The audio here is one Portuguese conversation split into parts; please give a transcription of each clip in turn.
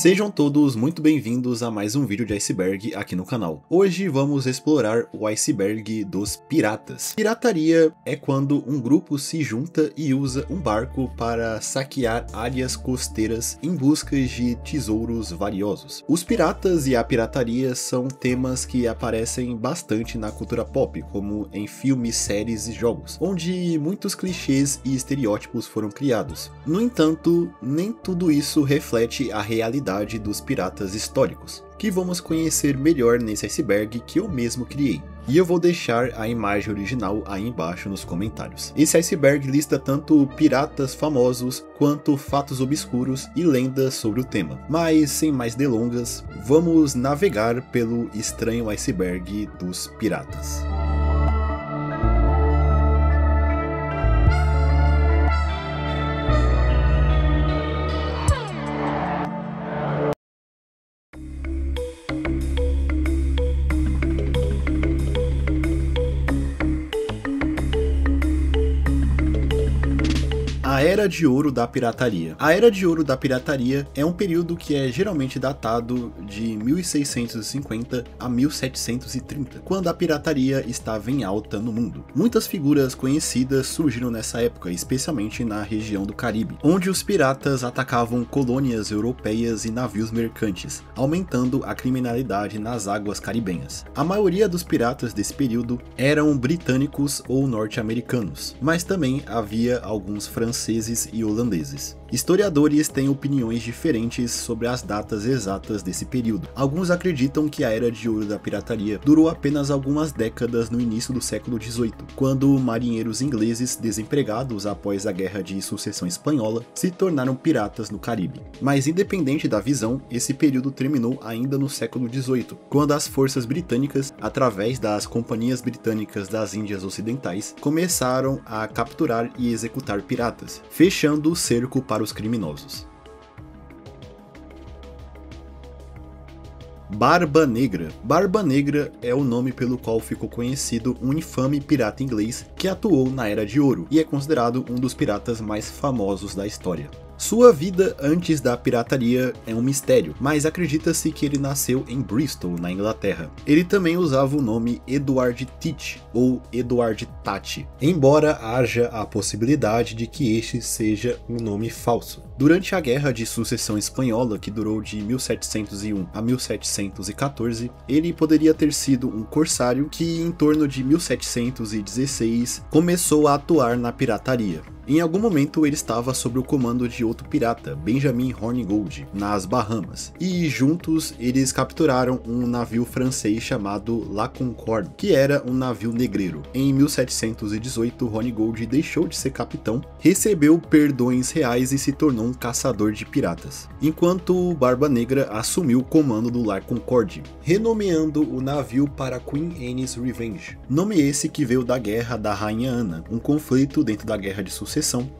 Sejam todos muito bem-vindos a mais um vídeo de iceberg aqui no canal. Hoje vamos explorar o iceberg dos piratas. Pirataria é quando um grupo se junta e usa um barco para saquear áreas costeiras em busca de tesouros valiosos. Os piratas e a pirataria são temas que aparecem bastante na cultura pop, como em filmes, séries e jogos, onde muitos clichês e estereótipos foram criados. No entanto, nem tudo isso reflete a realidade dos piratas históricos, que vamos conhecer melhor nesse iceberg que eu mesmo criei. E eu vou deixar a imagem original aí embaixo nos comentários. Esse iceberg lista tanto piratas famosos quanto fatos obscuros e lendas sobre o tema. Mas sem mais delongas, vamos navegar pelo estranho iceberg dos piratas. A Era de Ouro da Pirataria. A Era de Ouro da Pirataria é um período que é geralmente datado de 1650 a 1730, quando a pirataria estava em alta no mundo. Muitas figuras conhecidas surgiram nessa época, especialmente na região do Caribe, onde os piratas atacavam colônias europeias e navios mercantes, aumentando a criminalidade nas águas caribenhas. A maioria dos piratas desse período eram britânicos ou norte-americanos, mas também havia alguns franceses e holandeses. Historiadores têm opiniões diferentes sobre as datas exatas desse período. Alguns acreditam que a Era de Ouro da Pirataria durou apenas algumas décadas no início do século XVIII, quando marinheiros ingleses desempregados após a Guerra de Sucessão Espanhola se tornaram piratas no Caribe. Mas independente da visão, esse período terminou ainda no século XVIII, quando as forças britânicas, através das companhias britânicas das Índias Ocidentais, começaram a capturar e executar piratas, fechando o cerco para os criminosos. Barba Negra. Barba Negra é o nome pelo qual ficou conhecido um infame pirata inglês que atuou na Era de Ouro e é considerado um dos piratas mais famosos da história. Sua vida antes da pirataria é um mistério, mas acredita-se que ele nasceu em Bristol, na Inglaterra. Ele também usava o nome Edward Teach ou Edward Tate, embora haja a possibilidade de que este seja um nome falso. Durante a Guerra de Sucessão Espanhola, que durou de 1701 a 1714, ele poderia ter sido um corsário que, em torno de 1716, começou a atuar na pirataria. Em algum momento ele estava sob o comando de outro pirata, Benjamin Hornigold, nas Bahamas, e juntos eles capturaram um navio francês chamado La Concorde, que era um navio negreiro. Em 1718, Hornigold deixou de ser capitão, recebeu perdões reais e se tornou um caçador de piratas, enquanto Barba Negra assumiu o comando do La Concorde, renomeando o navio para Queen Anne's Revenge, nome esse que veio da Guerra da Rainha Ana, um conflito dentro da Guerra de Sucessão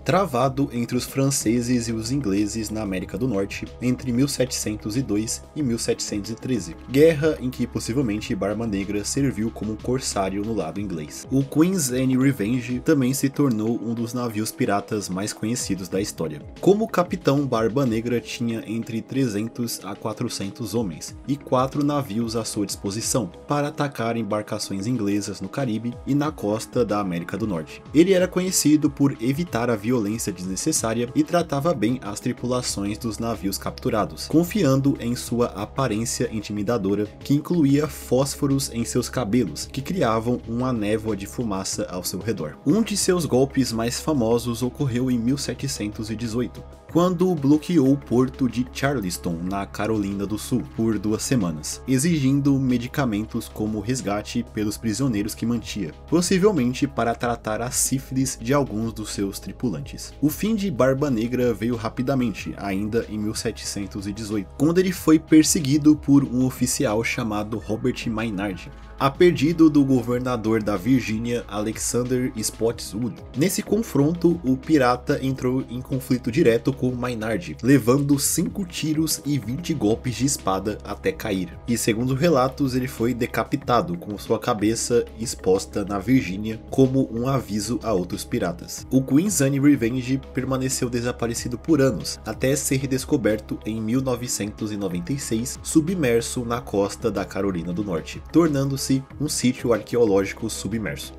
travado entre os franceses e os ingleses na América do Norte entre 1702 e 1713, guerra em que possivelmente Barba Negra serviu como corsário no lado inglês. O Queen's Anne Revenge também se tornou um dos navios piratas mais conhecidos da história. Como capitão, Barba Negra tinha entre 300 a 400 homens e 4 navios à sua disposição para atacar embarcações inglesas no Caribe e na costa da América do Norte. Ele era conhecido por evitar a violência desnecessária e tratava bem as tripulações dos navios capturados, confiando em sua aparência intimidadora, que incluía fósforos em seus cabelos, que criavam uma névoa de fumaça ao seu redor. Um de seus golpes mais famosos ocorreu em 1718, quando bloqueou o porto de Charleston, na Carolina do Sul, por 2 semanas, exigindo medicamentos como resgate pelos prisioneiros que mantinha, possivelmente para tratar a sífilis de alguns dos seus tripulantes. O fim de Barba Negra veio rapidamente, ainda em 1718, quando ele foi perseguido por um oficial chamado Robert Maynard, a pedido do governador da Virgínia, Alexander Spotswood. Nesse confronto, o pirata entrou em conflito direto com Maynard, levando 5 tiros e 20 golpes de espada até cair. E segundo relatos, ele foi decapitado, com sua cabeça exposta na Virgínia como um aviso a outros piratas. O Queen's Anne Revenge permaneceu desaparecido por anos, até ser redescoberto em 1996, submerso na costa da Carolina do Norte, tornando-se um sítio arqueológico submerso.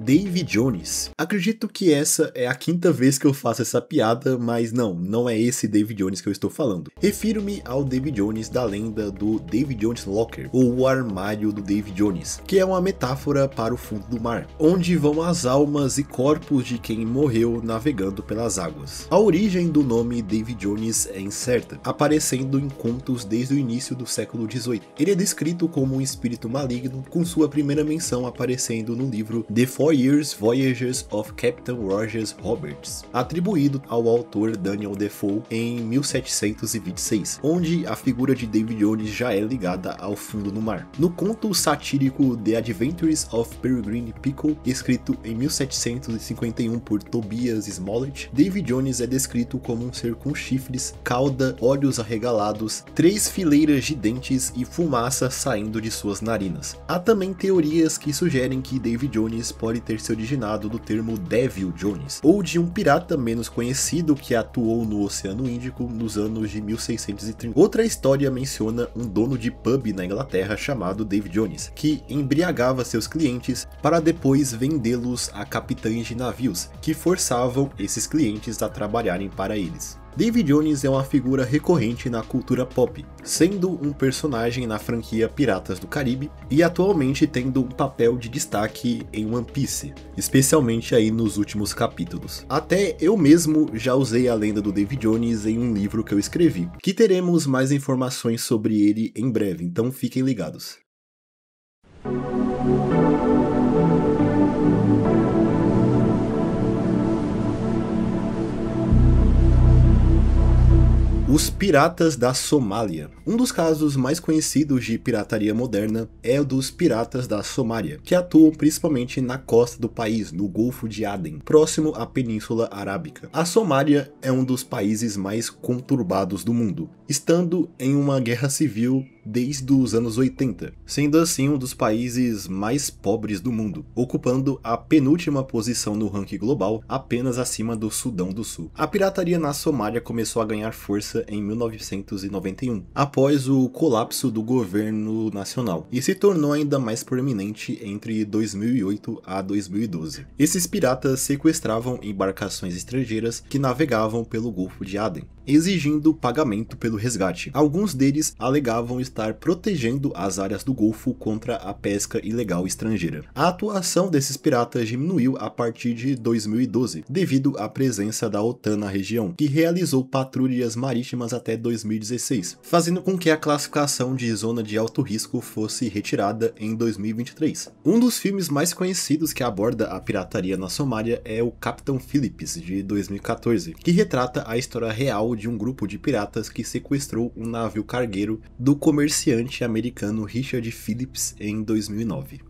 Davy Jones. Acredito que essa é a 5ª vez que eu faço essa piada, mas não é esse Davy Jones que eu estou falando. Refiro-me ao Davy Jones da lenda do Davy Jones Locker, ou o armário do Davy Jones, que é uma metáfora para o fundo do mar, onde vão as almas e corpos de quem morreu navegando pelas águas. A origem do nome Davy Jones é incerta, aparecendo em contos desde o início do século XVIII. Ele é descrito como um espírito maligno, com sua primeira menção aparecendo no livro The 4 Years Voyages of Captain Rogers Roberts, atribuído ao autor Daniel Defoe em 1726, onde a figura de Davy Jones já é ligada ao fundo do mar. No conto satírico The Adventures of Peregrine Pickle, escrito em 1751 por Tobias Smollett, Davy Jones é descrito como um ser com chifres, cauda, olhos arregalados, 3 fileiras de dentes e fumaça saindo de suas narinas. Há também teorias que sugerem que Davy Jones pode ter se originado do termo Devil Jones, ou de um pirata menos conhecido que atuou no Oceano Índico nos anos de 1630. Outra história menciona um dono de pub na Inglaterra chamado Davy Jones, que embriagava seus clientes para depois vendê-los a capitães de navios, que forçavam esses clientes a trabalharem para eles. Davy Jones é uma figura recorrente na cultura pop, sendo um personagem na franquia Piratas do Caribe e atualmente tendo um papel de destaque em One Piece, especialmente aí nos últimos capítulos. Até eu mesmo já usei a lenda do Davy Jones em um livro que eu escrevi, que teremos mais informações sobre ele em breve, então fiquem ligados. Os piratas da Somália. Um dos casos mais conhecidos de pirataria moderna é o dos piratas da Somália, que atuam principalmente na costa do país, no Golfo de Aden, próximo à Península Arábica. A Somália é um dos países mais conturbados do mundo, estando em uma guerra civil desde os anos 80, sendo assim um dos países mais pobres do mundo, ocupando a penúltima posição no ranking global, apenas acima do Sudão do Sul. A pirataria na Somália começou a ganhar força em 1991, após o colapso do governo nacional, e se tornou ainda mais proeminente entre 2008 a 2012. Esses piratas sequestravam embarcações estrangeiras que navegavam pelo Golfo de Aden, exigindo pagamento pelo resgate. Alguns deles alegavam estar protegendo as áreas do Golfo contra a pesca ilegal estrangeira. A atuação desses piratas diminuiu a partir de 2012, devido à presença da OTAN na região, que realizou patrulhas marítimas até 2016, fazendo com que a classificação de zona de alto risco fosse retirada em 2023. Um dos filmes mais conhecidos que aborda a pirataria na Somália é o Capitão Phillips, de 2014, que retrata a história real de um grupo de piratas que sequestrou um navio cargueiro do comerciante americano Richard Phillips em 2009.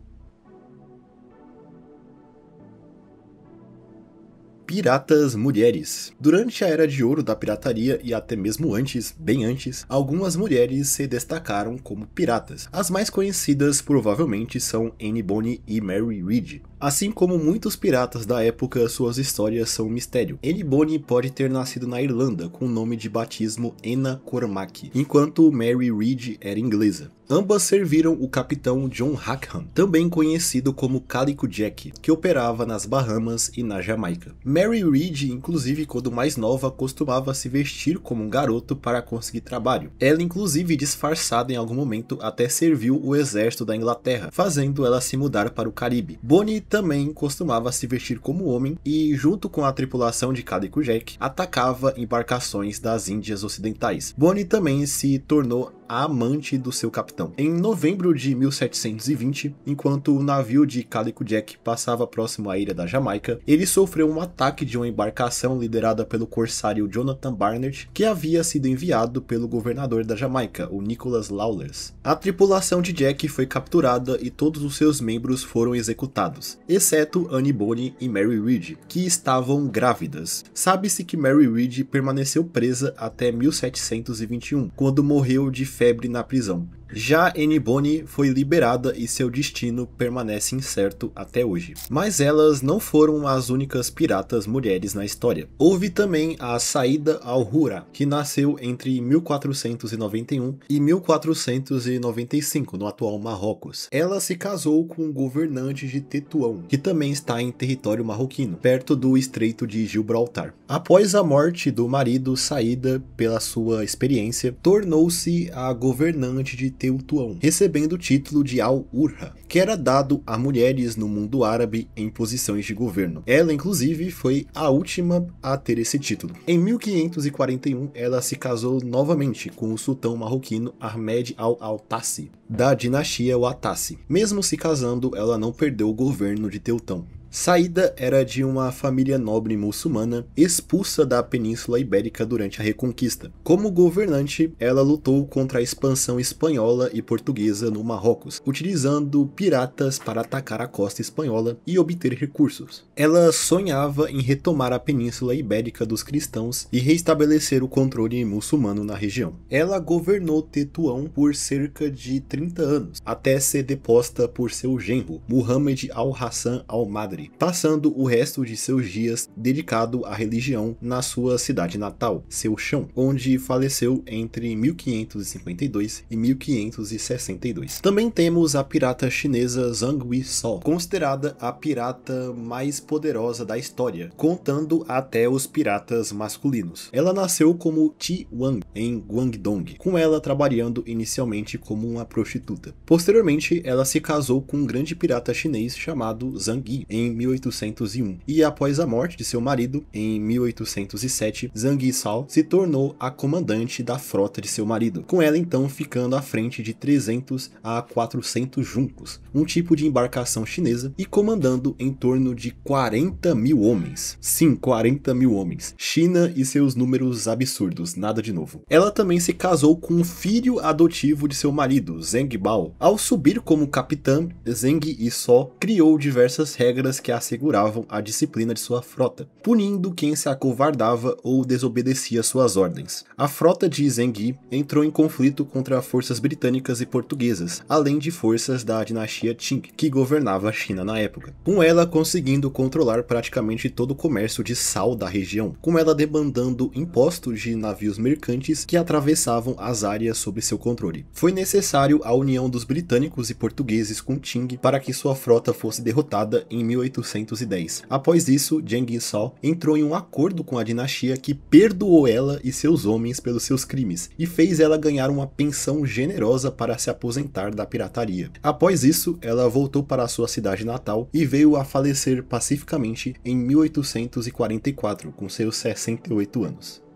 Piratas mulheres. Durante a Era de Ouro da pirataria e até mesmo antes, bem antes, algumas mulheres se destacaram como piratas. As mais conhecidas provavelmente são Anne Bonny e Mary Read. Assim como muitos piratas da época, suas histórias são um mistério. Anne Bonny pode ter nascido na Irlanda com o nome de batismo Enna Cormac, enquanto Mary Read era inglesa. Ambas serviram o capitão John Rackham, também conhecido como Calico Jack, que operava nas Bahamas e na Jamaica. Mary Read, inclusive quando mais nova, costumava se vestir como um garoto para conseguir trabalho. Ela inclusive disfarçada em algum momento até serviu o exército da Inglaterra, fazendo ela se mudar para o Caribe. Bonny também costumava se vestir como homem e, junto com a tripulação de Calico Jack, atacava embarcações das Índias Ocidentais. Bonny também se tornou a amante do seu capitão. Em novembro de 1720, enquanto o navio de Calico Jack passava próximo à ilha da Jamaica, ele sofreu um ataque de uma embarcação liderada pelo corsário Jonathan Barnett, que havia sido enviado pelo governador da Jamaica, o Nicholas Lawless. A tripulação de Jack foi capturada e todos os seus membros foram executados, exceto Annie Bonny e Mary Read, que estavam grávidas. Sabe-se que Mary Read permaneceu presa até 1721, quando morreu de febre na prisão. Já Annie Bonny foi liberada e seu destino permanece incerto até hoje. Mas elas não foram as únicas piratas mulheres na história. Houve também a Saída Al-Hura, que nasceu entre 1491 e 1495, no atual Marrocos. Ela se casou com o governante de Tetuão, que também está em território marroquino, perto do Estreito de Gibraltar. Após a morte do marido, Saída, pela sua experiência, tornou-se a governante de Tetuão, recebendo o título de Al-Hurra, que era dado a mulheres no mundo árabe em posições de governo. Ela, inclusive, foi a última a ter esse título. Em 1541, ela se casou novamente com o sultão marroquino Ahmed al-Altassi, da dinastia Ouattasi. Mesmo se casando, ela não perdeu o governo de Teutão. Saída era de uma família nobre muçulmana expulsa da Península Ibérica durante a Reconquista. Como governante, ela lutou contra a expansão espanhola e portuguesa no Marrocos, utilizando piratas para atacar a costa espanhola e obter recursos. Ela sonhava em retomar a Península Ibérica dos cristãos e restabelecer o controle muçulmano na região. Ela governou Tetuão por cerca de 30 anos, até ser deposta por seu genro, Muhammad al-Hassan al-Madri, passando o resto de seus dias dedicado à religião na sua cidade natal, seu chão, onde faleceu entre 1552 e 1562. Também temos a pirata chinesa Zhang Weisao, considerada a pirata mais poderosa da história, contando até os piratas masculinos. Ela nasceu como Ti Wang, em Guangdong, com ela trabalhando inicialmente como uma prostituta. Posteriormente, ela se casou com um grande pirata chinês chamado Zhang Yi, em 1801, e após a morte de seu marido, em 1807, Zhang Yisao se tornou a comandante da frota de seu marido, com ela então ficando à frente de 300 a 400 juncos, um tipo de embarcação chinesa, e comandando em torno de 40 mil homens. Sim, 40 mil homens. China e seus números absurdos, nada de novo. Ela também se casou com um filho adotivo de seu marido, Zheng Bao. Ao subir como capitã, Zheng Yisao criou diversas regras que asseguravam a disciplina de sua frota, punindo quem se acovardava ou desobedecia suas ordens. A frota de Zheng Yi entrou em conflito contra forças britânicas e portuguesas, além de forças da dinastia Qing, que governava a China na época, com ela conseguindo controlar praticamente todo o comércio de sal da região, com ela demandando impostos de navios mercantes que atravessavam as áreas sob seu controle. Foi necessário a união dos britânicos e portugueses com Qing para que sua frota fosse derrotada em 1810. Após isso, Zheng Yisao entrou em um acordo com a dinastia que perdoou ela e seus homens pelos seus crimes e fez ela ganhar uma pensão generosa para se aposentar da pirataria. Após isso, ela voltou para a sua cidade natal e veio a falecer pacificamente em 1844, com seus 68 anos.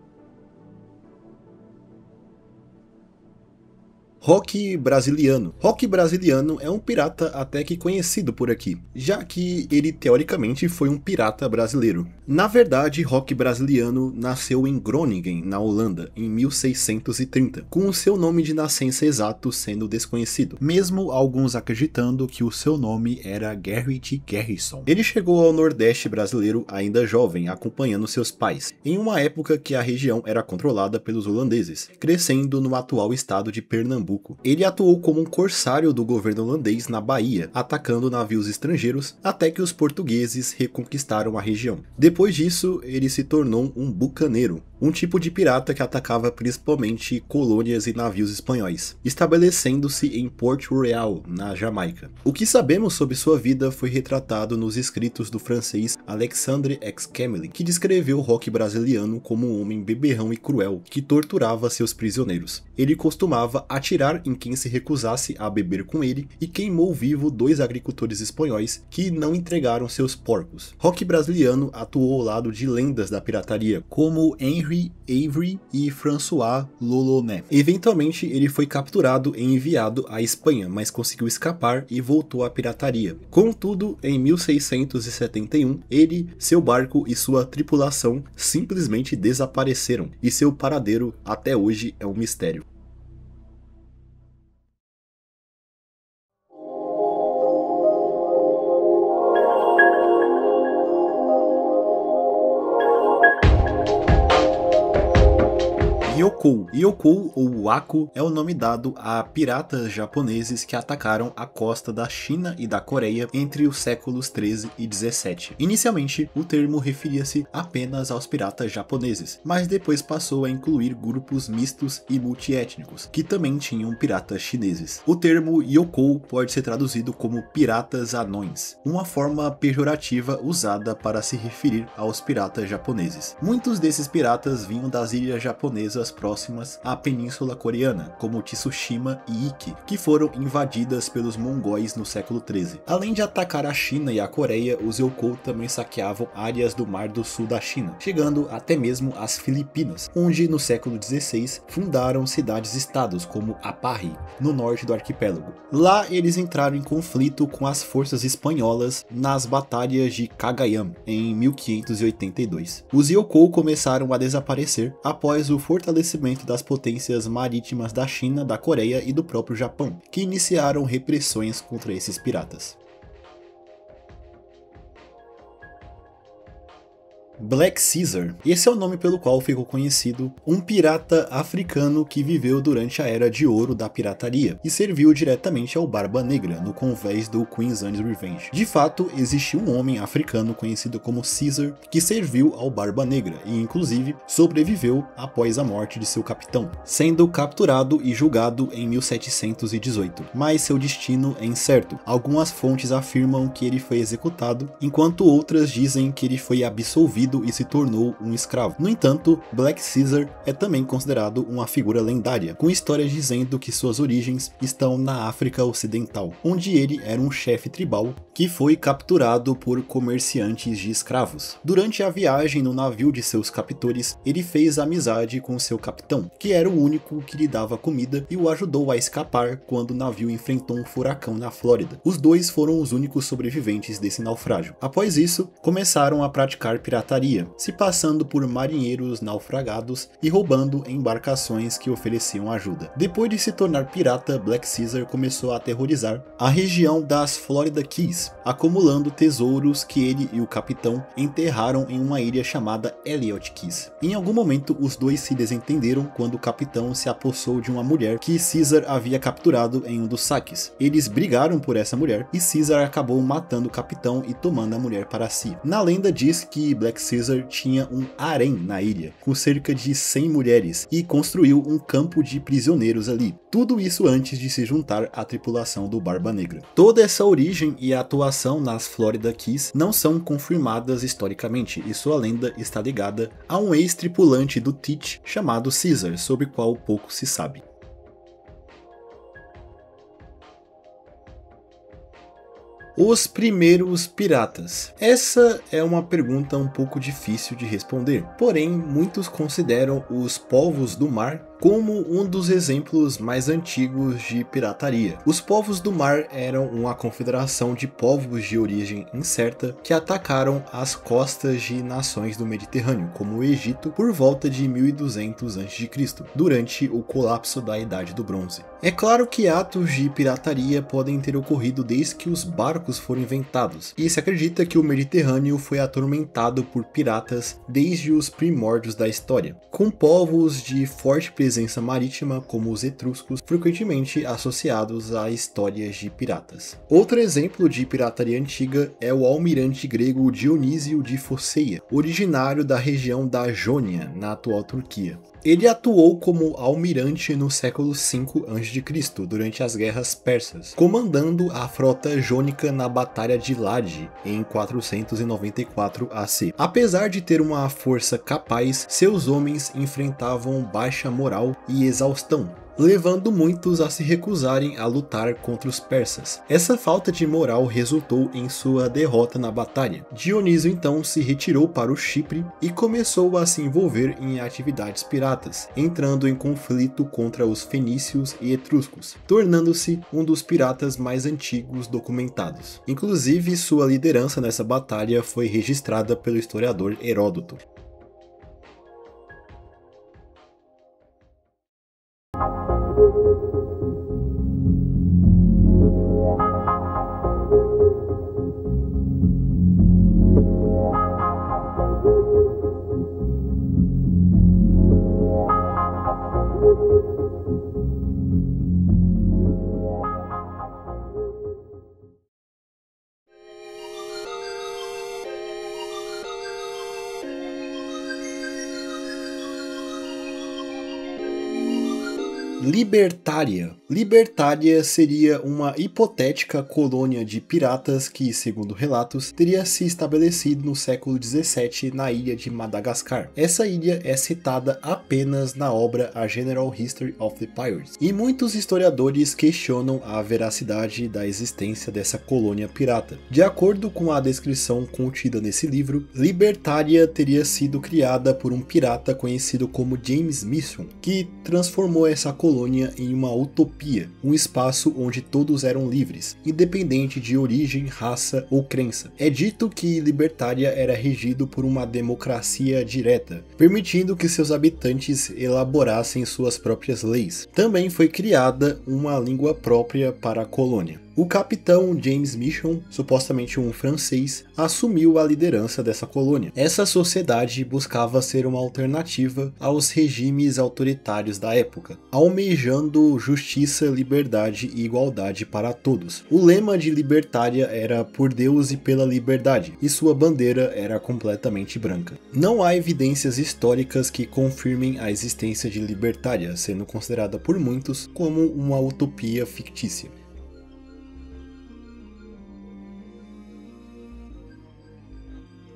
Roque Brasiliano. Roque Brasiliano é um pirata até que conhecido por aqui, já que ele teoricamente foi um pirata brasileiro. Na verdade, Roque Brasiliano nasceu em Groningen, na Holanda, em 1630, com o seu nome de nascença exato sendo desconhecido, mesmo alguns acreditando que o seu nome era Gerrit Garrison. Ele chegou ao Nordeste brasileiro ainda jovem, acompanhando seus pais, em uma época que a região era controlada pelos holandeses, crescendo no atual estado de Pernambuco. Ele atuou como um corsário do governo holandês na Bahia, atacando navios estrangeiros até que os portugueses reconquistaram a região. Depois disso, ele se tornou um bucaneiro, um tipo de pirata que atacava principalmente colônias e navios espanhóis, estabelecendo-se em Port Royal, na Jamaica. O que sabemos sobre sua vida foi retratado nos escritos do francês Alexandre Exquemelin, que descreveu Roque Brasiliano como um homem beberrão e cruel, que torturava seus prisioneiros. Ele costumava atirar em quem se recusasse a beber com ele e queimou vivo 2 agricultores espanhóis que não entregaram seus porcos. Roque Brasiliano atuou ao lado de lendas da pirataria, como Henry Henry Avery e François Lolonet. Eventualmente ele foi capturado e enviado à Espanha, mas conseguiu escapar e voltou à pirataria. Contudo, em 1671, ele, seu barco e sua tripulação simplesmente desapareceram, e seu paradeiro até hoje é um mistério. Yokou. Yokou ou Wako é o nome dado a piratas japoneses que atacaram a costa da China e da Coreia entre os séculos 13 e 17. Inicialmente, o termo referia-se apenas aos piratas japoneses, mas depois passou a incluir grupos mistos e multiétnicos, que também tinham piratas chineses. O termo Yokou pode ser traduzido como piratas anões, uma forma pejorativa usada para se referir aos piratas japoneses. Muitos desses piratas vinham das ilhas japonesas próximas à península coreana, como Tsushima e Iki, que foram invadidas pelos mongóis no século 13. Além de atacar a China e a Coreia, os Yokou também saqueavam áreas do Mar do Sul da China, chegando até mesmo às Filipinas, onde no século 16 fundaram cidades-estados como Aparri, no norte do arquipélago. Lá eles entraram em conflito com as forças espanholas nas batalhas de Cagayam, em 1582. Os Yokou começaram a desaparecer após o fortalecimento das potências marítimas da China, da Coreia e do próprio Japão, que iniciaram repressões contra esses piratas. Black Caesar. Esse é o nome pelo qual ficou conhecido um pirata africano que viveu durante a Era de Ouro da pirataria e serviu diretamente ao Barba Negra no convés do Queen's Revenge. De fato, existe um homem africano conhecido como Caesar que serviu ao Barba Negra e inclusive sobreviveu após a morte de seu capitão, sendo capturado e julgado em 1718, mas seu destino é incerto. Algumas fontes afirmam que ele foi executado, enquanto outras dizem que ele foi absolvido e se tornou um escravo. No entanto, Black Caesar é também considerado uma figura lendária, com histórias dizendo que suas origens estão na África Ocidental, onde ele era um chefe tribal que foi capturado por comerciantes de escravos. Durante a viagem no navio de seus captores, ele fez amizade com seu capitão, que era o único que lhe dava comida e o ajudou a escapar quando o navio enfrentou um furacão na Flórida. Os dois foram os únicos sobreviventes desse naufrágio. Após isso, começaram a praticar pirataria, se passando por marinheiros naufragados e roubando embarcações que ofereciam ajuda. Depois de se tornar pirata, Black Caesar começou a aterrorizar a região das Florida Keys, acumulando tesouros que ele e o capitão enterraram em uma ilha chamada Elliott Keys. Em algum momento, os dois se desentenderam quando o capitão se apossou de uma mulher que Caesar havia capturado em um dos saques. Eles brigaram por essa mulher e Caesar acabou matando o capitão e tomando a mulher para si. Na lenda diz que Black Caesar tinha um harém na ilha, com cerca de 100 mulheres, e construiu um campo de prisioneiros ali. Tudo isso antes de se juntar à tripulação do Barba Negra. Toda essa origem e atuação nas Florida Keys não são confirmadas historicamente, e sua lenda está ligada a um ex-tripulante do Teach chamado Caesar, sobre o qual pouco se sabe. Os primeiros piratas. Essa é uma pergunta um pouco difícil de responder, porém muitos consideram os povos do mar como um dos exemplos mais antigos de pirataria. Os povos do mar eram uma confederação de povos de origem incerta que atacaram as costas de nações do Mediterrâneo, como o Egito, por volta de 1200 a.C., durante o colapso da Idade do Bronze. É claro que atos de pirataria podem ter ocorrido desde que os barcos foram inventados, e se acredita que o Mediterrâneo foi atormentado por piratas desde os primórdios da história, com povos de forte presença marítima como os etruscos, frequentemente associados a histórias de piratas. Outro exemplo de pirataria antiga é o almirante grego Dionísio de Focéia, originário da região da Jônia, na atual Turquia. Ele atuou como almirante no século V a.C., durante as guerras persas, comandando a frota jônica na Batalha de Lade, em 494 AC. Apesar de ter uma força capaz, seus homens enfrentavam baixa moral e exaustão, levando muitos a se recusarem a lutar contra os persas. Essa falta de moral resultou em sua derrota na batalha. Dionísio então se retirou para o Chipre e começou a se envolver em atividades piratas, entrando em conflito contra os fenícios e etruscos, tornando-se um dos piratas mais antigos documentados. Inclusive, sua liderança nessa batalha foi registrada pelo historiador Heródoto. Libertária. Libertária seria uma hipotética colônia de piratas que, segundo relatos, teria se estabelecido no século XVII na ilha de Madagascar. Essa ilha é citada apenas na obra A General History of the Pirates, e muitos historiadores questionam a veracidade da existência dessa colônia pirata. De acordo com a descrição contida nesse livro, Libertária teria sido criada por um pirata conhecido como James Mission, que transformou essa colônia em uma utopia, um espaço onde todos eram livres, independente de origem, raça ou crença. É dito que Libertária era regido por uma democracia direta, permitindo que seus habitantes elaborassem suas próprias leis. Também foi criada uma língua própria para a colônia. O capitão James Mission, supostamente um francês, assumiu a liderança dessa colônia. Essa sociedade buscava ser uma alternativa aos regimes autoritários da época, almejando justiça, liberdade e igualdade para todos. O lema de Libertária era por Deus e pela liberdade, e sua bandeira era completamente branca. Não há evidências históricas que confirmem a existência de Libertária, sendo considerada por muitos como uma utopia fictícia.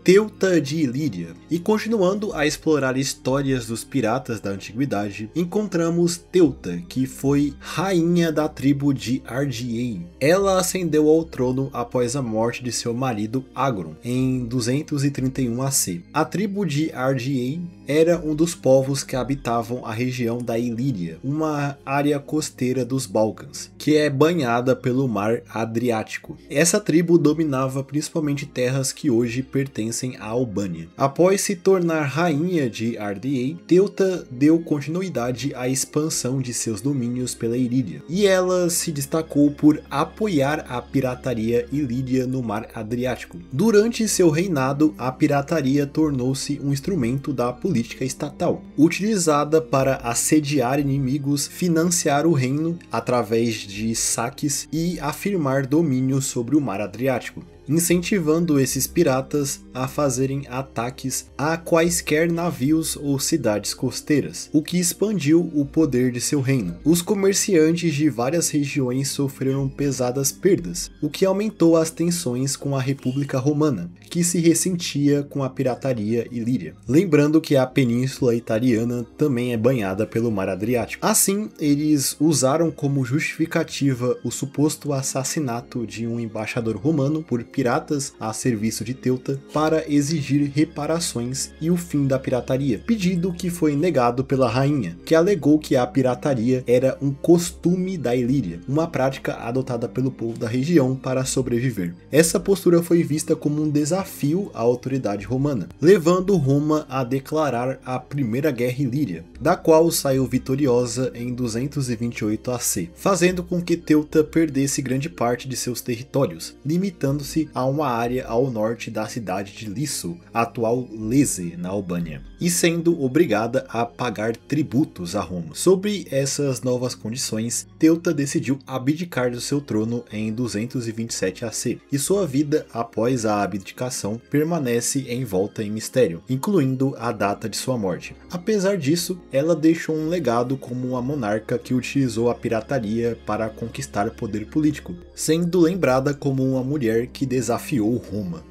Teuta de Ilíria. E continuando a explorar histórias dos piratas da antiguidade, encontramos Teuta, que foi rainha da tribo de Ardiaei. Ela ascendeu ao trono após a morte de seu marido Agron, em 231 AC. A tribo de Ardiaei era um dos povos que habitavam a região da Ilíria, uma área costeira dos Balcãs, que é banhada pelo mar Adriático. Essa tribo dominava principalmente terras que hoje pertencem à Albânia. Após se tornar rainha de Ardiaei, Teuta deu continuidade à expansão de seus domínios pela Ilíria, e ela se destacou por apoiar a pirataria ilíria no mar Adriático. Durante seu reinado, a pirataria tornou-se um instrumento da política estatal, utilizada para assediar inimigos, financiar o reino através de saques e afirmar domínio sobre o mar Adriático, incentivando esses piratas a fazerem ataques a quaisquer navios ou cidades costeiras, o que expandiu o poder de seu reino. Os comerciantes de várias regiões sofreram pesadas perdas, o que aumentou as tensões com a República Romana, que se ressentia com a pirataria ilíria. Lembrando que a Península Italiana também é banhada pelo mar Adriático. Assim, eles usaram como justificativa o suposto assassinato de um embaixador romano por piratas a serviço de Teuta para exigir reparações e o fim da pirataria, pedido que foi negado pela rainha, que alegou que a pirataria era um costume da Ilíria, uma prática adotada pelo povo da região para sobreviver. Essa postura foi vista como um desafio à autoridade romana, levando Roma a declarar a Primeira Guerra Ilíria, da qual saiu vitoriosa em 228 AC, fazendo com que Teuta perdesse grande parte de seus territórios, limitando-se a uma área ao norte da cidade de Lisso, atual Leze, na Albânia, e sendo obrigada a pagar tributos a Roma. Sobre essas novas condições, Teuta decidiu abdicar do seu trono em 227 AC, e sua vida após a abdicação permanece envolta em mistério, incluindo a data de sua morte. Apesar disso, ela deixou um legado como uma monarca que utilizou a pirataria para conquistar poder político, sendo lembrada como uma mulher que desafiou Roma. 。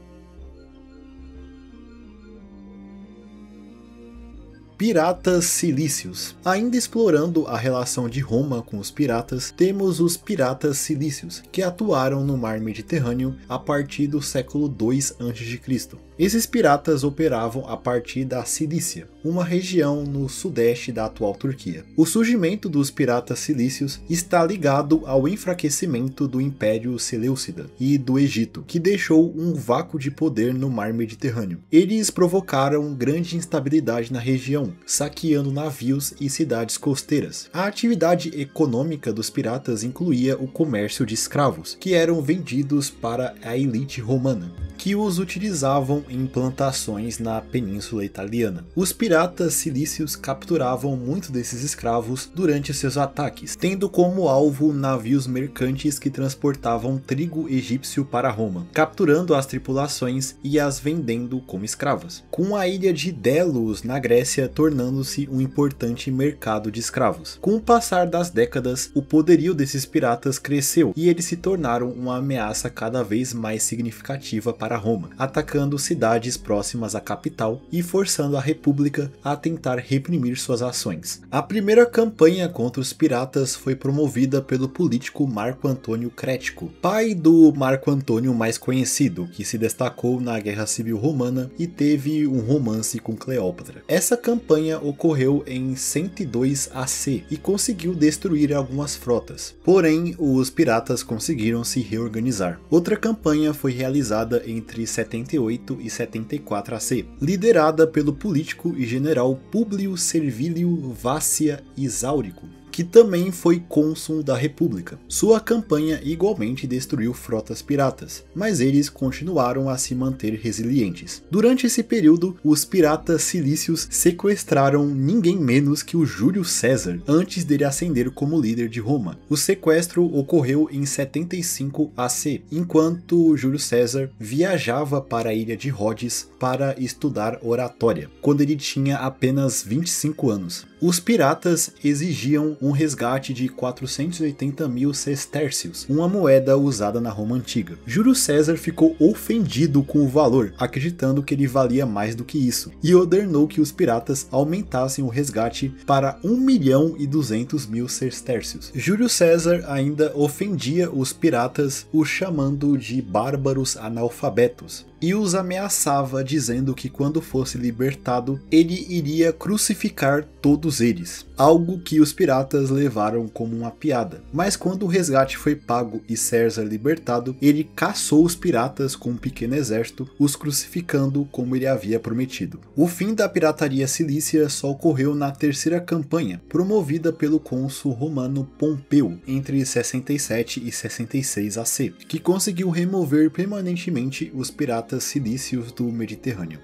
Piratas cilícios. Ainda explorando a relação de Roma com os piratas, temos os piratas cilícios, que atuaram no mar Mediterrâneo a partir do século II a.C. Esses piratas operavam a partir da Cilícia, uma região no sudeste da atual Turquia. O surgimento dos piratas cilícios está ligado ao enfraquecimento do Império Seleucida e do Egito, que deixou um vácuo de poder no mar Mediterrâneo. Eles provocaram grande instabilidade na região, saqueando navios e cidades costeiras. A atividade econômica dos piratas incluía o comércio de escravos, que eram vendidos para a elite romana, que os utilizavam em plantações na Península Italiana. Os piratas cilícios capturavam muitos desses escravos durante seus ataques, tendo como alvo navios mercantes que transportavam trigo egípcio para Roma, capturando as tripulações e as vendendo como escravas, com a ilha de Delos na Grécia tornando-se um importante mercado de escravos. Com o passar das décadas, o poderio desses piratas cresceu e eles se tornaram uma ameaça cada vez mais significativa para Roma, atacando cidades próximas à capital e forçando a República a tentar reprimir suas ações. A primeira campanha contra os piratas foi promovida pelo político Marco Antônio Crético, pai do Marco Antônio mais conhecido, que se destacou na Guerra Civil Romana e teve um romance com Cleópatra. Essa campanha ocorreu em 102 AC e conseguiu destruir algumas frotas, porém os piratas conseguiram se reorganizar. Outra campanha foi realizada entre 78 e 74 AC, liderada pelo político e general Públio Servilio Vácia Isáurico, que também foi cônsul da República. Sua campanha igualmente destruiu frotas piratas, mas eles continuaram a se manter resilientes. Durante esse período, os piratas cilícios sequestraram ninguém menos que o Júlio César, antes dele ascender como líder de Roma. O sequestro ocorreu em 75 AC, enquanto Júlio César viajava para a ilha de Rhodes para estudar oratória, quando ele tinha apenas 25 anos. Os piratas exigiam um resgate de 480 mil sestércios, uma moeda usada na Roma Antiga. Júlio César ficou ofendido com o valor, acreditando que ele valia mais do que isso, e ordenou que os piratas aumentassem o resgate para 1.200.000 sestércios. Júlio César ainda ofendia os piratas, os chamando de bárbaros analfabetos, e os ameaçava dizendo que quando fosse libertado, ele iria crucificar todos eles, algo que os piratas levaram como uma piada. Mas quando o resgate foi pago e César libertado, ele caçou os piratas com um pequeno exército, os crucificando como ele havia prometido. O fim da pirataria cilícia só ocorreu na terceira campanha, promovida pelo cônsul romano Pompeu entre 67 e 66 AC, que conseguiu remover permanentemente os piratas cilícios do Mediterrâneo.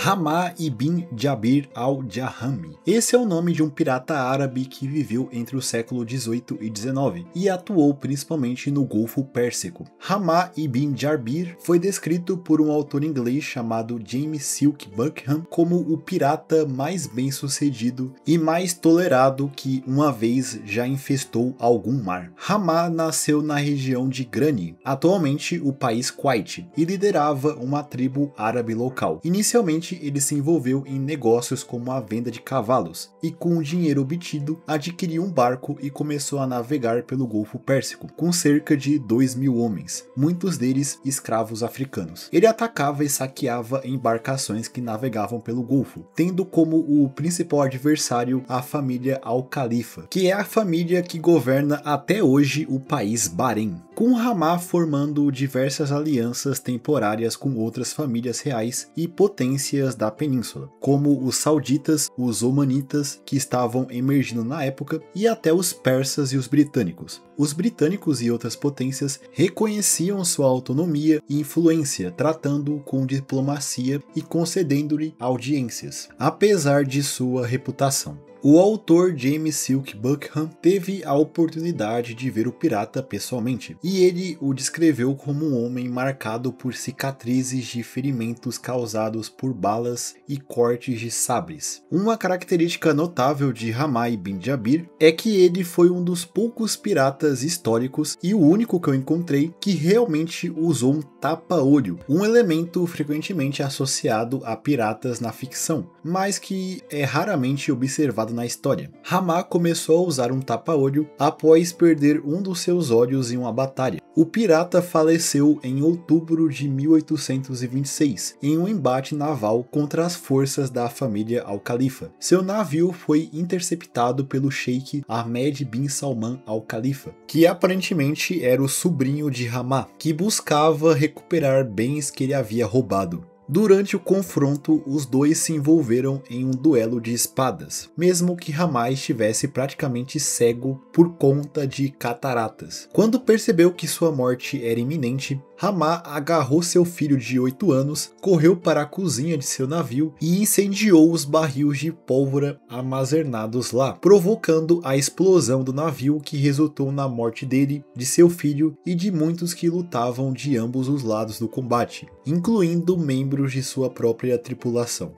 Hamá ibn Jabir al-Jahami. Esse é o nome de um pirata árabe que viveu entre o século XVIII e XIX e atuou principalmente no Golfo Pérsico. Hamá ibn Jabir foi descrito por um autor inglês chamado James Silk Buckham como o pirata mais bem-sucedido e mais tolerado que uma vez já infestou algum mar. Hamá nasceu na região de Grani, atualmente o país Kuwait, e liderava uma tribo árabe local. Inicialmente ele se envolveu em negócios como a venda de cavalos, e com o dinheiro obtido, adquiriu um barco e começou a navegar pelo Golfo Pérsico, com cerca de 2.000 homens, muitos deles escravos africanos. Ele atacava e saqueava embarcações que navegavam pelo Golfo, tendo como o principal adversário a família Al-Khalifa, que é a família que governa até hoje o país Bahrein, com Hamá formando diversas alianças temporárias com outras famílias reais e potências da península, como os sauditas, os omanitas, que estavam emergindo na época, e até os persas e os britânicos. os britânicos e outras potências reconheciam sua autonomia e influência, tratando-o com diplomacia e concedendo-lhe audiências, apesar de sua reputação. O autor James Silk Buckham teve a oportunidade de ver o pirata pessoalmente, e ele o descreveu como um homem marcado por cicatrizes de ferimentos causados por balas e cortes de sabres. Uma característica notável de Hamai bin Jabir é que ele foi um dos poucos piratas históricos e o único que eu encontrei que realmente usou um tapa-olho, um elemento frequentemente associado a piratas na ficção, mas que é raramente observado na história. Hamá começou a usar um tapa-olho após perder um dos seus olhos em uma batalha. O pirata faleceu em outubro de 1826, em um embate naval contra as forças da família Al-Khalifa. Seu navio foi interceptado pelo sheik Ahmed bin Salman Al-Khalifa, que aparentemente era o sobrinho de Hamá, que buscava recuperar bens que ele havia roubado. Durante o confronto, os dois se envolveram em um duelo de espadas, mesmo que Hamá estivesse praticamente cego por conta de cataratas. Quando percebeu que sua morte era iminente, Hamá agarrou seu filho de 8 anos, correu para a cozinha de seu navio e incendiou os barris de pólvora armazenados lá, provocando a explosão do navio que resultou na morte dele, de seu filho e de muitos que lutavam de ambos os lados do combate, incluindo membros de sua própria tripulação.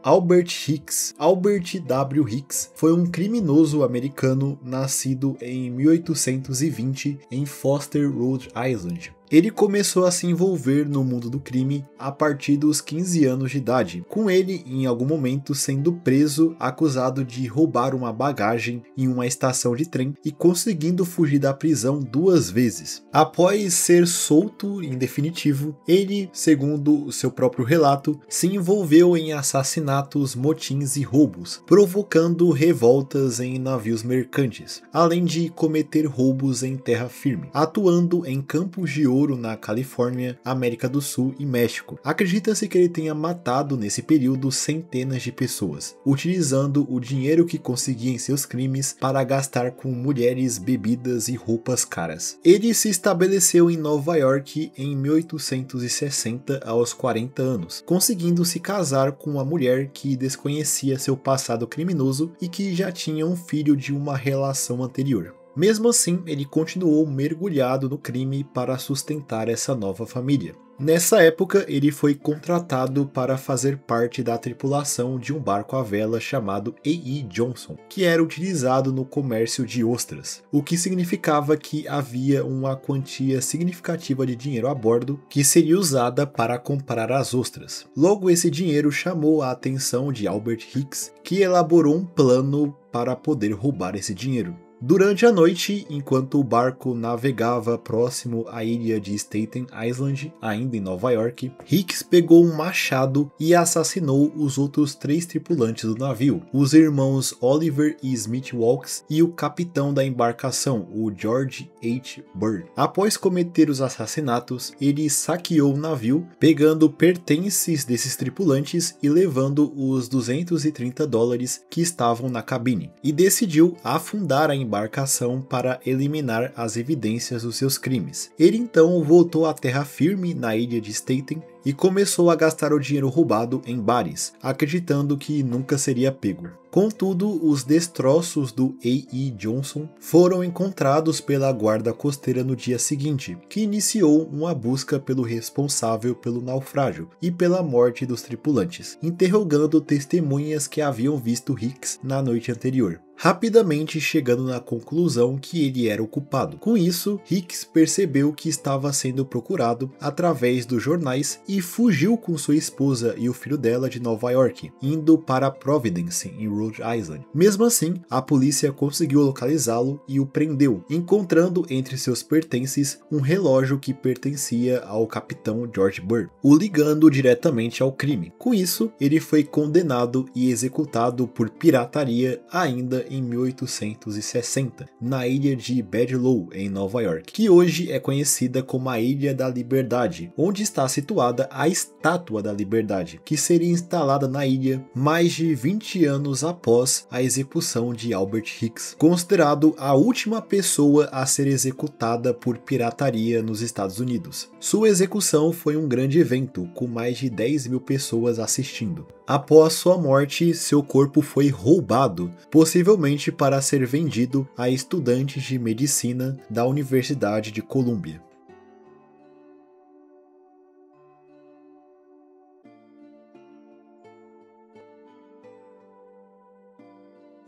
Albert Hicks. Albert W. Hicks foi um criminoso americano nascido em 1820 em Foster, Rhode Island. Ele começou a se envolver no mundo do crime a partir dos 15 anos de idade, com ele em algum momento sendo preso acusado de roubar uma bagagem em uma estação de trem e conseguindo fugir da prisão 2 vezes. Após ser solto em definitivo, ele, segundo o seu próprio relato, se envolveu em assassinatos, motins e roubos, provocando revoltas em navios mercantes, além de cometer roubos em terra firme, atuando em campos de ouro na Califórnia, América do Sul e México. Acredita-se que ele tenha matado nesse período centenas de pessoas, utilizando o dinheiro que conseguia em seus crimes para gastar com mulheres, bebidas e roupas caras. Ele se estabeleceu em Nova York em 1860 aos 40 anos, conseguindo se casar com uma mulher que desconhecia seu passado criminoso e que já tinha um filho de uma relação anterior. Mesmo assim, ele continuou mergulhado no crime para sustentar essa nova família. Nessa época, ele foi contratado para fazer parte da tripulação de um barco à vela chamado A.E. Johnson, que era utilizado no comércio de ostras, o que significava que havia uma quantia significativa de dinheiro a bordo que seria usada para comprar as ostras. Logo, esse dinheiro chamou a atenção de Albert Hicks, que elaborou um plano para poder roubar esse dinheiro. Durante a noite, enquanto o barco navegava próximo à ilha de Staten Island, ainda em Nova York, Hicks pegou um machado e assassinou os outros 3 tripulantes do navio, os irmãos Oliver e Smith Wilkes e o capitão da embarcação, o George H. Bird. Após cometer os assassinatos, ele saqueou o navio, pegando pertences desses tripulantes e levando os $230 que estavam na cabine, e decidiu afundar a embarcação para eliminar as evidências dos seus crimes. Ele então voltou à terra firme na ilha de Staten e começou a gastar o dinheiro roubado em bares, acreditando que nunca seria pego. Contudo, os destroços do A.E. Johnson foram encontrados pela guarda costeira no dia seguinte, que iniciou uma busca pelo responsável pelo naufrágio e pela morte dos tripulantes, interrogando testemunhas que haviam visto Hicks na noite anterior, rapidamente chegando na conclusão que ele era o culpado. Com isso, Hicks percebeu que estava sendo procurado através dos jornais e fugiu com sua esposa e o filho dela de Nova York, indo para Providence, em Rhode Island. Mesmo assim, a polícia conseguiu localizá-lo e o prendeu, encontrando entre seus pertences um relógio que pertencia ao capitão George Bird, o ligando diretamente ao crime. Com isso, ele foi condenado e executado por pirataria ainda em 1860, na ilha de Bedloe, em Nova York, que hoje é conhecida como a Ilha da Liberdade, onde está situada a Estátua da Liberdade, que seria instalada na ilha mais de 20 anos após a execução de Albert Hicks, considerado a última pessoa a ser executada por pirataria nos Estados Unidos. Sua execução foi um grande evento, com mais de 10 mil pessoas assistindo. Após sua morte, seu corpo foi roubado, possivelmente para ser vendido a estudantes de medicina da Universidade de Colômbia.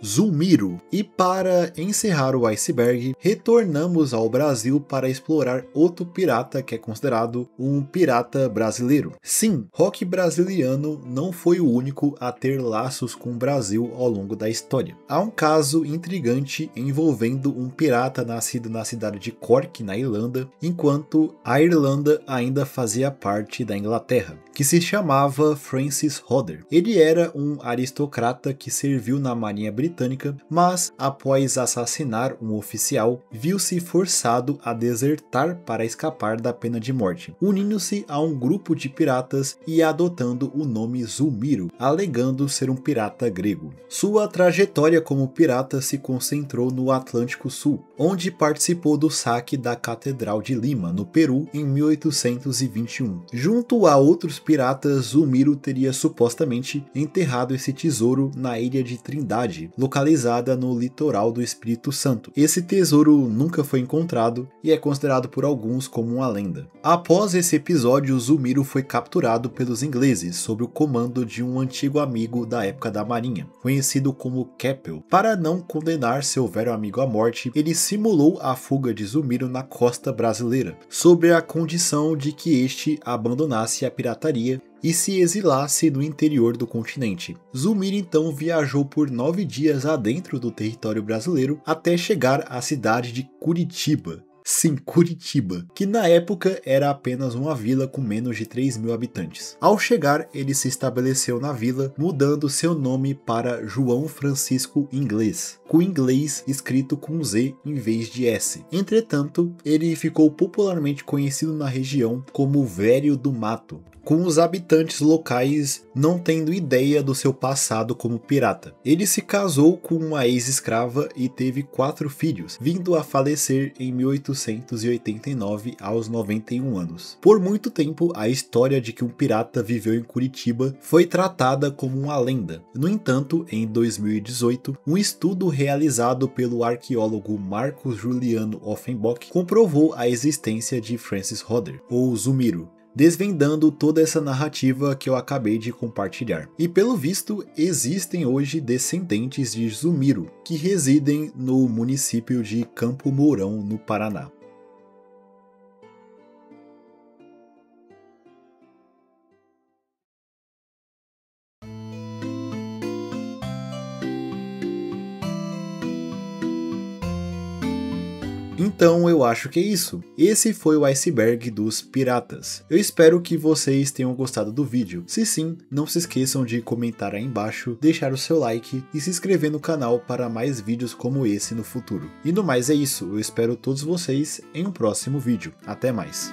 Zulmiro. E para encerrar o iceberg, retornamos ao Brasil para explorar outro pirata que é considerado um pirata brasileiro. Sim, rock brasiliano não foi o único a ter laços com o Brasil ao longo da história. Há um caso intrigante envolvendo um pirata nascido na cidade de Cork, na Irlanda, enquanto a Irlanda ainda fazia parte da Inglaterra, que se chamava Francis Hodder. Ele era um aristocrata que serviu na Marinha Britânica, mas após assassinar um oficial, viu-se forçado a desertar para escapar da pena de morte, unindo-se a um grupo de piratas e adotando o nome Zulmiro, alegando ser um pirata grego. Sua trajetória como pirata se concentrou no Atlântico Sul, onde participou do saque da Catedral de Lima, no Peru, em 1821. Junto a outros piratas, Zulmiro teria supostamente enterrado esse tesouro na ilha de Trindade, localizada no litoral do Espírito Santo. Esse tesouro nunca foi encontrado e é considerado por alguns como uma lenda. Após esse episódio, Zulmiro foi capturado pelos ingleses sob o comando de um antigo amigo da época da Marinha, conhecido como Keppel. Para não condenar seu velho amigo à morte, ele simulou a fuga de Zulmiro na costa brasileira, sob a condição de que este abandonasse a pirataria e se exilasse no interior do continente. Zulmiro então viajou por 9 dias adentro do território brasileiro até chegar à cidade de Curitiba. Sim, Curitiba, que na época era apenas uma vila com menos de 3 mil habitantes. Ao chegar, ele se estabeleceu na vila, mudando seu nome para João Francisco Inglês, com inglês escrito com Z em vez de S. Entretanto, ele ficou popularmente conhecido na região como Velho do Mato, com os habitantes locais não tendo ideia do seu passado como pirata. Ele se casou com uma ex-escrava e teve 4 filhos, vindo a falecer em 1889 aos 91 anos. Por muito tempo, a história de que um pirata viveu em Curitiba foi tratada como uma lenda. No entanto, em 2018, um estudo realizado pelo arqueólogo Marcos Juliano Offenbock comprovou a existência de Francis Hodder, ou Zulmiro, desvendando toda essa narrativa que eu acabei de compartilhar. E pelo visto, existem hoje descendentes de Zulmiro, que residem no município de Campo Mourão, no Paraná. Então eu acho que é isso. Esse foi o iceberg dos piratas. Eu espero que vocês tenham gostado do vídeo. Se sim, não se esqueçam de comentar aí embaixo, deixar o seu like e se inscrever no canal para mais vídeos como esse no futuro. E no mais é isso, eu espero todos vocês em um próximo vídeo. Até mais!